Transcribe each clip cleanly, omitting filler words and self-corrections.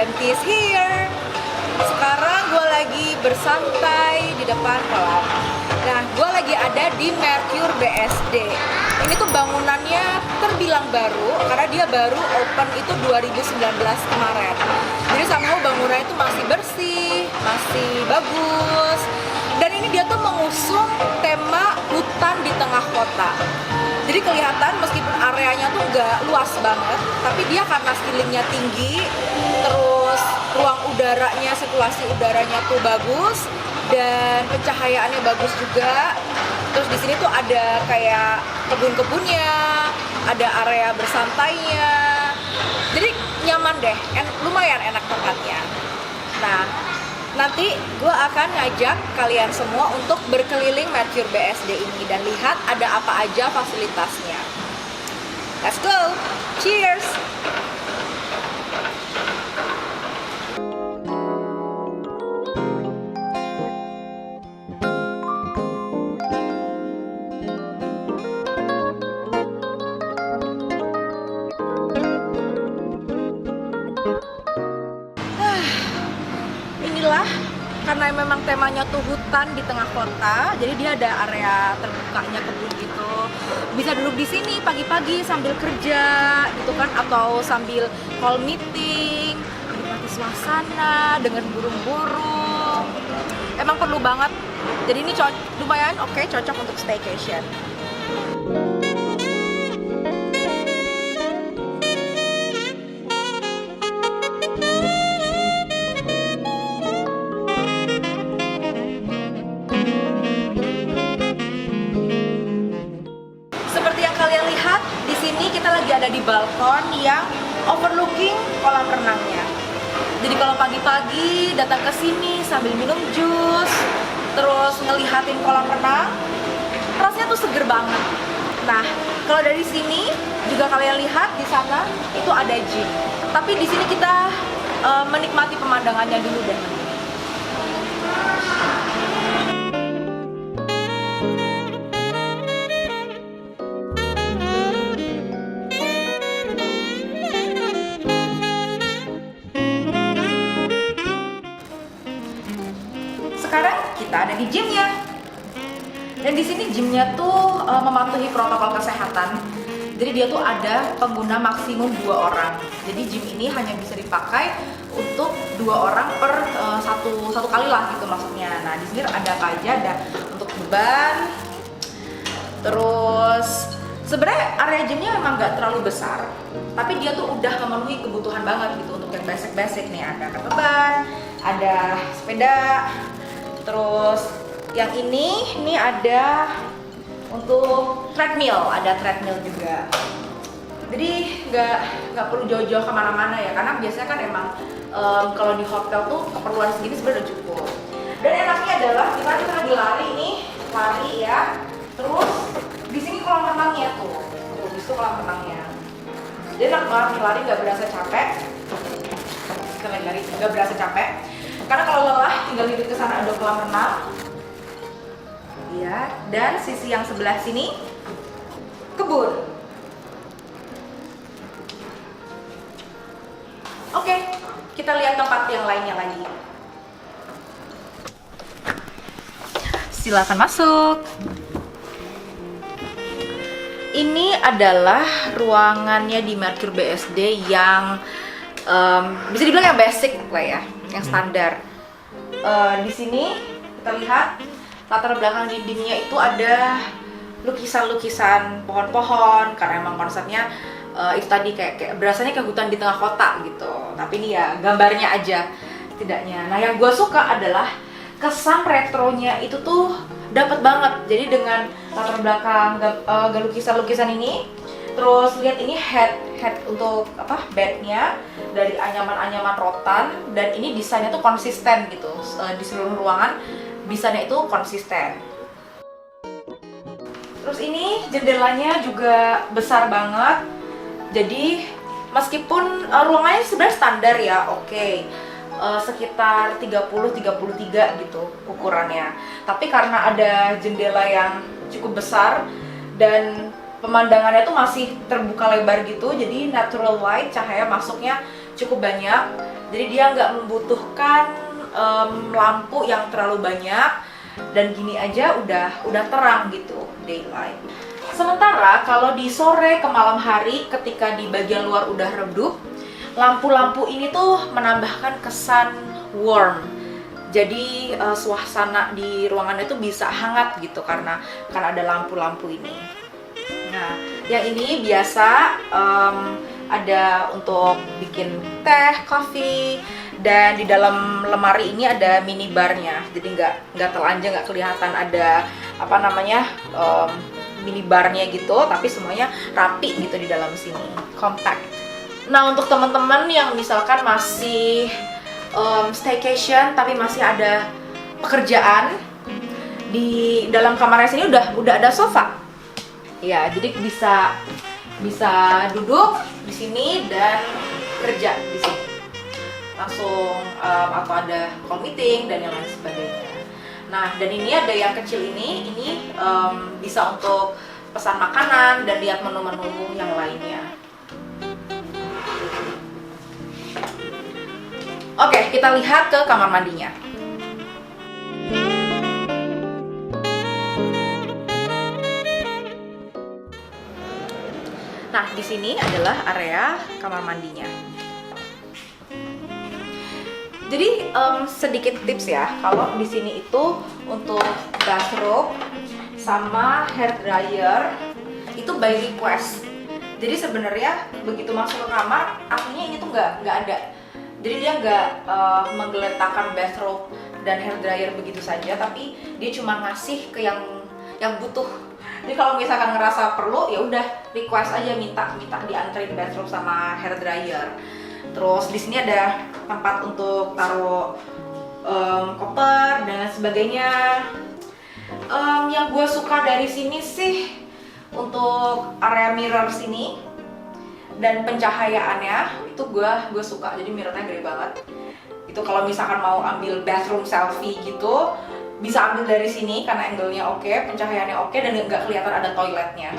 Dantis here. Sekarang gue lagi bersantai di depan kolam. Nah, gue lagi ada di Mercure BSD. Ini tuh bangunannya terbilang baru karena dia baru open itu 2019 kemarin. Jadi somehow bangunannya itu masih bersih, masih bagus. Dan ini dia tuh mengusung tema hutan di tengah kota. Jadi kelihatan meskipun areanya tuh nggak luas banget, tapi dia karena ceilingnya tinggi, terus ruang udaranya, sirkulasi udaranya tuh bagus, dan pencahayaannya bagus juga. Terus di sini tuh ada kayak kebun-kebunnya, ada area bersantainya. Jadi nyaman deh, lumayan enak tempatnya. Nah, nanti gue akan ngajak kalian semua untuk berkeliling Mercure BSD ini dan lihat ada apa aja fasilitasnya. Let's go! Cheers! Inilah, karena memang temanya tuh hutan di tengah kota, jadi dia ada area terbukanya kebun gitu. Bisa duduk di sini pagi-pagi sambil kerja gitu kan, atau sambil call meeting, menikmati suasana dengan burung-burung. Emang perlu banget. Jadi ini lumayan oke, cocok untuk staycation. Kalian lihat di sini kita lagi ada di balkon yang overlooking kolam renangnya. Jadi kalau pagi-pagi datang ke sini sambil minum jus, terus ngelihatin kolam renang, rasanya tuh seger banget. Nah, kalau dari sini juga kalian lihat di sana itu ada gym. Tapi di sini kita menikmati pemandangannya dulu deh. Sekarang kita ada di gymnya, dan di sini gymnya tuh mematuhi protokol kesehatan. Jadi dia tuh ada pengguna maksimum 2 orang. Jadi gym ini hanya bisa dipakai untuk 2 orang per satu kali lah gitu maksudnya. Nah di sini ada apa aja, ada untuk beban. Terus sebenarnya area gymnya memang nggak terlalu besar, tapi dia tuh udah memenuhi kebutuhan banget gitu untuk yang basic nih. Ada angkat beban, ada sepeda. Terus yang ini ada untuk treadmill, ada treadmill juga. Jadi nggak perlu jauh-jauh kemana-mana ya, karena biasanya kan emang kalau di hotel tuh keperluan segini sebenarnya udah cukup. Dan enaknya adalah kita lagi lari nih, lari ya. Terus di sini kolam renangnya tuh, di situ kolam renangnya. Jadi enak banget nih, lari nggak berasa capek. Kita lari nggak berasa capek. Karena kalau lelah tinggal duduk ke sana, ada kolam renang. Ya, dan sisi yang sebelah sini kebun. Oke, kita lihat tempat yang lainnya lagi. Silakan masuk. Ini adalah ruangannya di Mercure BSD yang bisa dibilang yang basic lah ya, yang standar. Di sini kita lihat latar belakang dindingnya itu ada lukisan-lukisan pohon-pohon, karena emang konsepnya itu tadi kayak berasanya kayak hutan di tengah kota gitu. Tapi ini ya gambarnya aja tidaknya. Nah yang gue suka adalah kesan retronya itu tuh dapat banget. Jadi dengan latar belakang lukisan-lukisan ini, terus lihat ini head untuk bednya dari anyaman-anyaman rotan, dan ini desainnya tuh konsisten gitu. Di seluruh ruangan desainnya itu konsisten. Terus ini jendelanya juga besar banget. Jadi meskipun ruangannya sebenarnya standar ya, sekitar 30-33 gitu ukurannya. Tapi karena ada jendela yang cukup besar dan pemandangannya tuh masih terbuka lebar gitu, jadi natural light, cahaya masuknya cukup banyak. Jadi dia nggak membutuhkan lampu yang terlalu banyak, dan gini aja udah terang gitu, daylight. Sementara kalau di sore ke malam hari ketika di bagian luar udah redup, lampu-lampu ini tuh menambahkan kesan warm. Jadi suasana di ruangan itu bisa hangat gitu karena ada lampu-lampu ini. Nah, yang ini biasa ada untuk bikin teh, kopi, dan di dalam lemari ini ada minibarnya. Jadi nggak telanjang, nggak kelihatan ada apa namanya minibarnya gitu, tapi semuanya rapi gitu di dalam sini, compact. Nah, untuk teman-teman yang misalkan masih staycation tapi masih ada pekerjaan, di dalam kamarnya sini udah ada sofa. Ya, jadi bisa duduk di sini dan kerja di sini. Langsung atau ada call meeting dan yang lain sebagainya. Nah, dan ini ada yang kecil ini bisa untuk pesan makanan dan lihat menu-menu yang lainnya. Oke, kita lihat ke kamar mandinya. Nah, di sini adalah area kamar mandinya. Jadi sedikit tips ya, kalau di sini itu untuk bathrobe sama hair dryer itu by request. Jadi sebenarnya begitu masuk ke kamar, aslinya ini tuh nggak ada. Jadi dia nggak menggeletakkan bathrobe dan hair dryer begitu saja, tapi dia cuma ngasih ke yang butuh. Jadi kalau misalkan ngerasa perlu, ya udah request aja, minta dianterin bathrobe sama hair dryer. Terus di sini ada tempat untuk taruh koper dan lain sebagainya. Yang gue suka dari sini sih untuk area mirror sini dan pencahayaannya itu gue suka. Jadi mirrornya gede banget. Itu kalau misalkan mau ambil bathroom selfie gitu, bisa ambil dari sini karena angle-nya oke, pencahayaannya oke, dan nggak kelihatan ada toiletnya.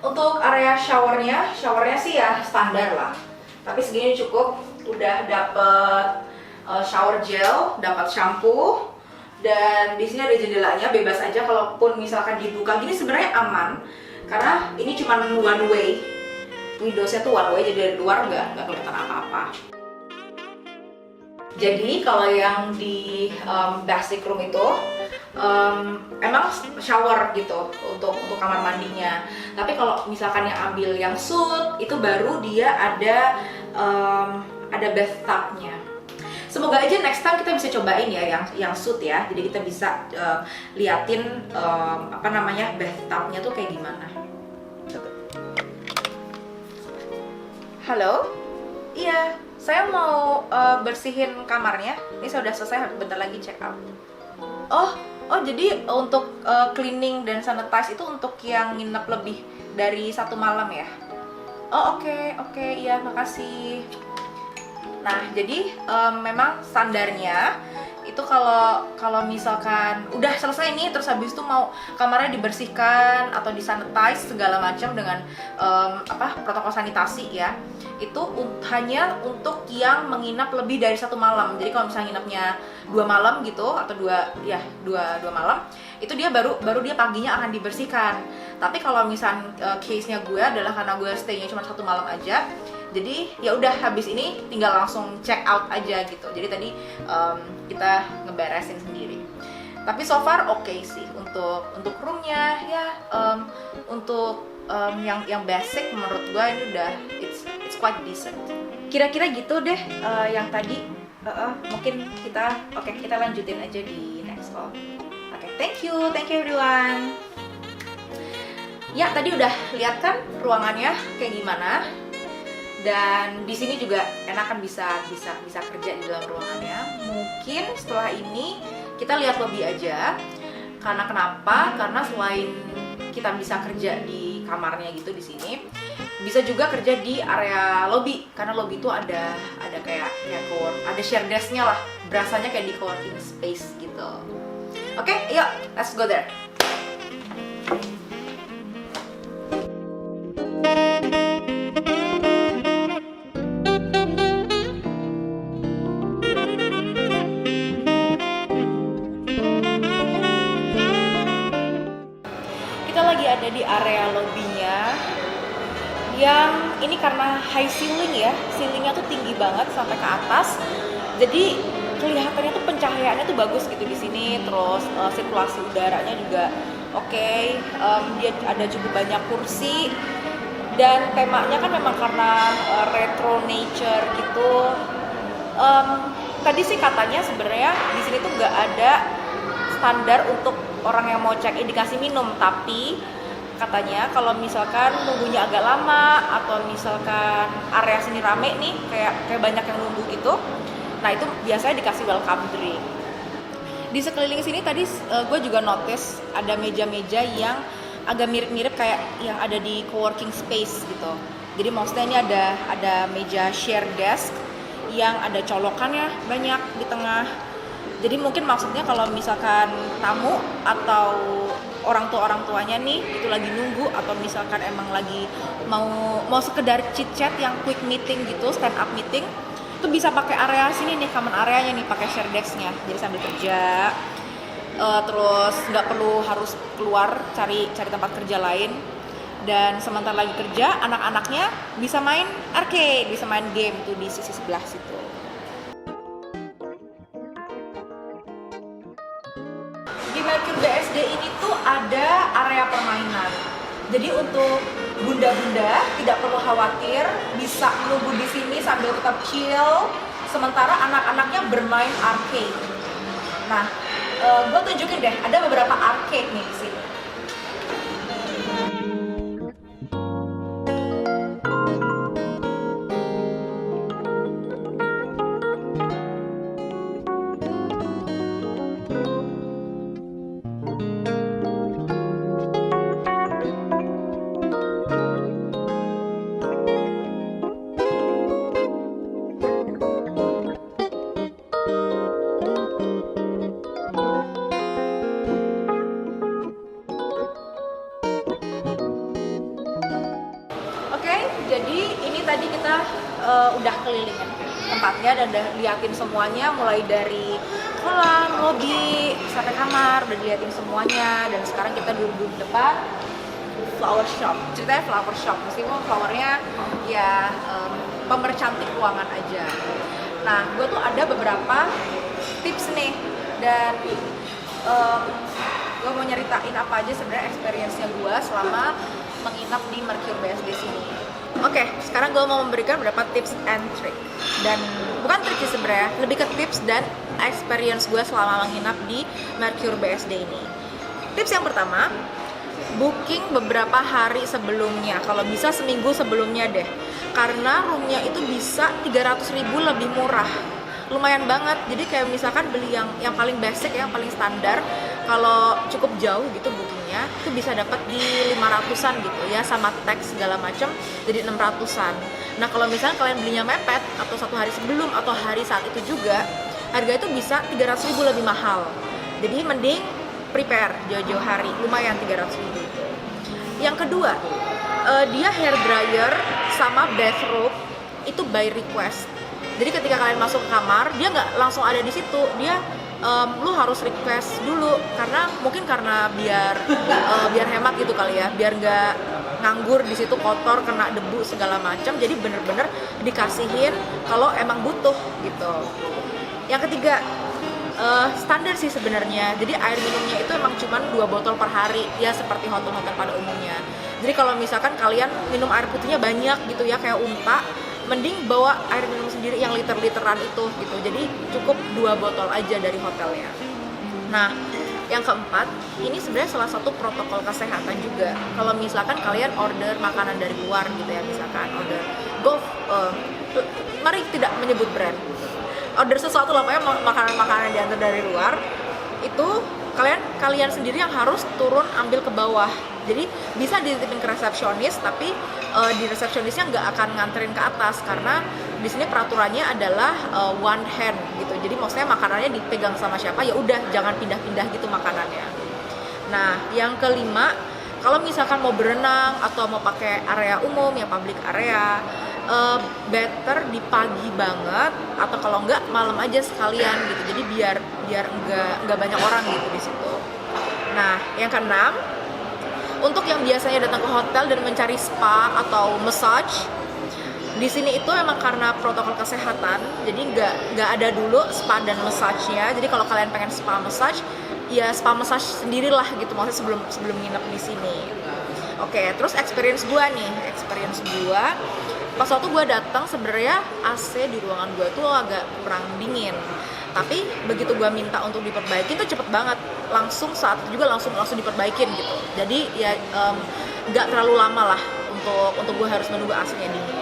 Untuk area showernya sih ya standar lah. Tapi segini cukup. Udah dapet shower gel, dapat shampoo, dan di sini ada jendelanya, bebas aja kalaupun misalkan dibuka gini sebenarnya aman karena ini cuma one way, windowsnya tuh one way, jadi dari luar nggak kelihatan apa-apa. Jadi kalau yang di basic room itu emang shower gitu untuk kamar mandinya. Tapi kalau misalkan yang ambil yang suite itu baru dia ada bathtubnya. Semoga aja next time kita bisa cobain ya yang suite ya. Jadi kita bisa liatin bathtubnya tuh kayak gimana. Halo? Iya, saya mau bersihin kamarnya. Ini saya udah selesai, bentar lagi check out. Oh, jadi untuk cleaning dan sanitize itu untuk yang nginep lebih dari 1 malam ya? Oh, oke, iya, makasih. Nah, jadi memang standarnya itu kalau misalkan udah selesai nih, terus habis itu mau kamarnya dibersihkan atau disanitize segala macam dengan protokol sanitasi ya, itu hanya untuk yang menginap lebih dari 1 malam. Jadi kalau misalnya nginapnya 2 malam gitu atau dua malam, itu dia baru dia paginya akan dibersihkan. Tapi kalau misalnya case-nya gue adalah karena gue stay-nya cuma 1 malam aja, jadi ya udah habis ini tinggal langsung check out aja gitu. Jadi tadi kita ngeberesin sendiri. Tapi so far oke sih untuk roomnya ya, untuk yang basic menurut gue ini udah it's quite decent. Kira-kira gitu deh yang tadi. Mungkin kita lanjutin aja di next call. Oke, thank you everyone. Ya, tadi udah lihat kan ruangannya kayak gimana. Dan di sini juga enak kan bisa kerja di dalam ruangannya. Mungkin setelah ini kita lihat lobby aja. Karena kenapa? Karena selain kita bisa kerja di kamarnya gitu di sini. Bisa juga kerja di area lobby, karena lobby itu ada kayak ada share desk-nya lah, berasanya kayak di co-working space gitu. Oke, yuk let's go there. Kita lagi ada di area lobbynya, yang ini karena high ceiling ya, ceilingnya tuh tinggi banget sampai ke atas, jadi kelihatannya tuh pencahayaannya tuh bagus gitu di sini. Terus sirkulasi udaranya juga oke. Dia ada cukup banyak kursi, dan temanya kan memang karena retro nature gitu. Tadi sih katanya sebenarnya di sini tuh nggak ada standar untuk orang yang mau check in dikasih minum, tapi katanya kalau misalkan nunggunya agak lama atau misalkan area sini rame nih, kayak banyak yang nunggu gitu, nah itu biasanya dikasih welcome drink. Di sekeliling sini tadi gue juga notice ada meja-meja yang agak mirip-mirip kayak yang ada di co-working space gitu. Jadi maksudnya ini ada meja share desk yang ada colokannya banyak di tengah. Jadi mungkin maksudnya kalau misalkan tamu atau orang tuanya nih itu lagi nunggu, atau misalkan emang lagi mau sekedar chit chat yang quick meeting gitu, stand up meeting, itu bisa pakai area sini nih, common areanya nih, pakai share desk-nya. Jadi sambil kerja terus nggak perlu harus keluar cari tempat kerja lain, dan sementara lagi kerja anak-anaknya bisa main arcade, bisa main game tuh di sisi sebelah situ. Di Mercure BSD ini tuh ada area permainan. Jadi untuk bunda-bunda tidak perlu khawatir, bisa nunggu di sini sambil tetap chill, sementara anak-anaknya bermain arcade. Nah, gue tunjukin deh, ada beberapa arcade nih di sini. Jadi ini tadi kita udah kelilingin tempatnya dan udah liatin semuanya, mulai dari kolam, lobby, sampai kamar, udah diliatin semuanya. Dan sekarang kita duduk depan flower shop. Ceritanya flower shop, meskipun flowernya ya pemercantik ruangan aja. Nah, gue tuh ada beberapa tips nih, dan gue mau nyeritain apa aja sebenarnya experience-nya gue selama menginap di Mercure BSD sini. Oke, sekarang gue mau memberikan beberapa tips and trick. Dan bukan trik sih sebenarnya, lebih ke tips dan experience gue selama menginap di Mercure BSD ini. Tips yang pertama, booking beberapa hari sebelumnya, kalau bisa seminggu sebelumnya deh. Karena roomnya itu bisa 300.000 lebih murah. Lumayan banget. Jadi kayak misalkan beli yang paling basic, yang paling standar, kalau cukup jauh gitu bookingnya, itu bisa dapat di 500-an gitu ya, sama tax segala macam jadi 600-an. Nah, kalau misalnya kalian belinya mepet atau satu hari sebelum atau hari saat itu juga, harga itu bisa 300.000 lebih mahal. Jadi mending prepare jauh-jauh hari, lumayan 300.000 itu. Yang kedua, dia hair dryer sama bathrobe itu by request. Jadi ketika kalian masuk ke kamar, dia nggak langsung ada di situ, dia lu harus request dulu, karena biar hemat gitu kali ya, biar nggak nganggur di situ, kotor, kena debu segala macam. Jadi bener-bener dikasihin kalau emang butuh gitu. Yang ketiga, standar sih sebenarnya. Jadi air minumnya itu emang cuma 2 botol per hari ya, seperti hotel-hotel pada umumnya. Jadi kalau misalkan kalian minum air putihnya banyak gitu ya, kayak unta, mending bawa air minum sendiri yang liter-literan itu gitu. Jadi cukup 2 botol aja dari hotelnya. Nah, yang keempat, ini sebenarnya salah satu protokol kesehatan juga. Kalau misalkan kalian order makanan dari luar gitu ya, misalkan order mari tidak menyebut brand, order sesuatu lah, pokoknya makanan diantar dari luar, itu kalian sendiri yang harus turun ambil ke bawah Jadi bisa dititipin ke resepsionis, tapi di resepsionisnya nggak akan nganterin ke atas karena di sini peraturannya adalah one hand gitu. Jadi maksudnya makanannya dipegang sama siapa ya udah, jangan pindah-pindah gitu makanannya. Nah, yang kelima, kalau misalkan mau berenang atau mau pakai area umum ya public area, better di pagi banget atau kalau enggak malam aja sekalian gitu. Jadi biar enggak banyak orang gitu di situ. Nah, yang keenam, untuk yang biasanya datang ke hotel dan mencari spa atau massage, di sini itu emang karena protokol kesehatan, jadi nggak ada dulu spa dan massage-nya. Jadi kalau kalian pengen spa massage, ya spa massage sendirilah gitu, maksudnya sebelum nginep di sini. Oke, terus experience gua pas waktu gua datang sebenarnya AC di ruangan gua tuh agak kurang dingin. Tapi begitu gua minta untuk diperbaikin tuh cepet banget, langsung saat itu juga langsung diperbaikin gitu. Jadi ya nggak terlalu lama lah untuk gua harus menunggu AC-nya dingin.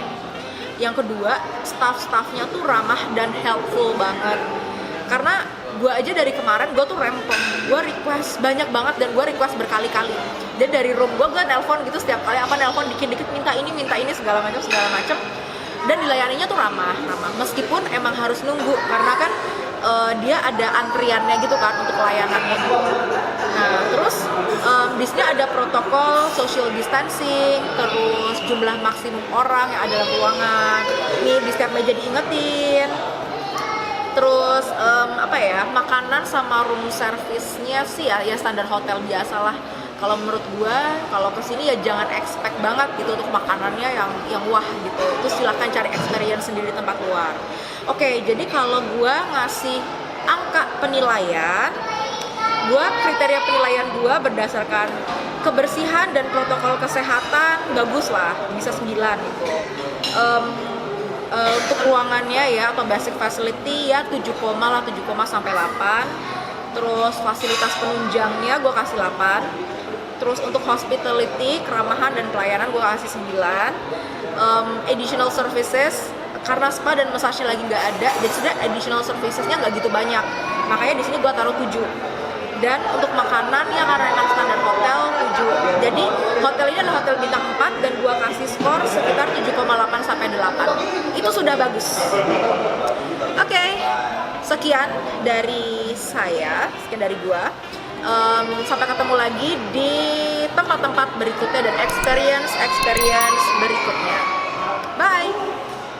Yang kedua, staff-staffnya tuh ramah dan helpful banget. Karena gue aja dari kemarin gue tuh rempong, gue request banyak banget dan gue request berkali-kali. Dan dari room gue nelpon gitu setiap kali, nelpon dikit-dikit minta ini segala macam. Dan dilayaninya tuh ramah. Meskipun emang harus nunggu karena kan dia ada antriannya gitu kan untuk layanannya gitu. Nah, terus di sini ada protokol social distancing, terus jumlah maksimum orang yang ada dalam ruangan. Nih di setiap meja diingetin. Terus makanan sama room service-nya sih ya standar hotel biasa lah. Kalau menurut gua, kalau kesini ya jangan expect banget gitu untuk makanannya yang wah gitu. Terus silakan cari experience sendiri di tempat luar. Oke, jadi kalau gua ngasih angka penilaian, kriteria penilaian gua berdasarkan kebersihan dan protokol kesehatan bagus lah, bisa 9 gitu. Untuk ruangannya ya atau basic facility ya 7 sampai 8. Terus fasilitas penunjangnya gue kasih 8. Terus untuk hospitality, keramahan dan pelayanan gue kasih 9. Additional services, karena spa dan massage lagi nggak ada, jadi sudah additional servicesnya nggak gitu banyak, makanya di sini gue taruh 7. Dan untuk makanan ya karena emang standar hotel 7. Jadi hotel ini adalah hotel bintang 4 dan gua kasih skor sekitar 7,8 sampai 8. Itu sudah bagus. Oke. Sekian dari gua. Sampai ketemu lagi di tempat-tempat berikutnya dan experience berikutnya. Bye.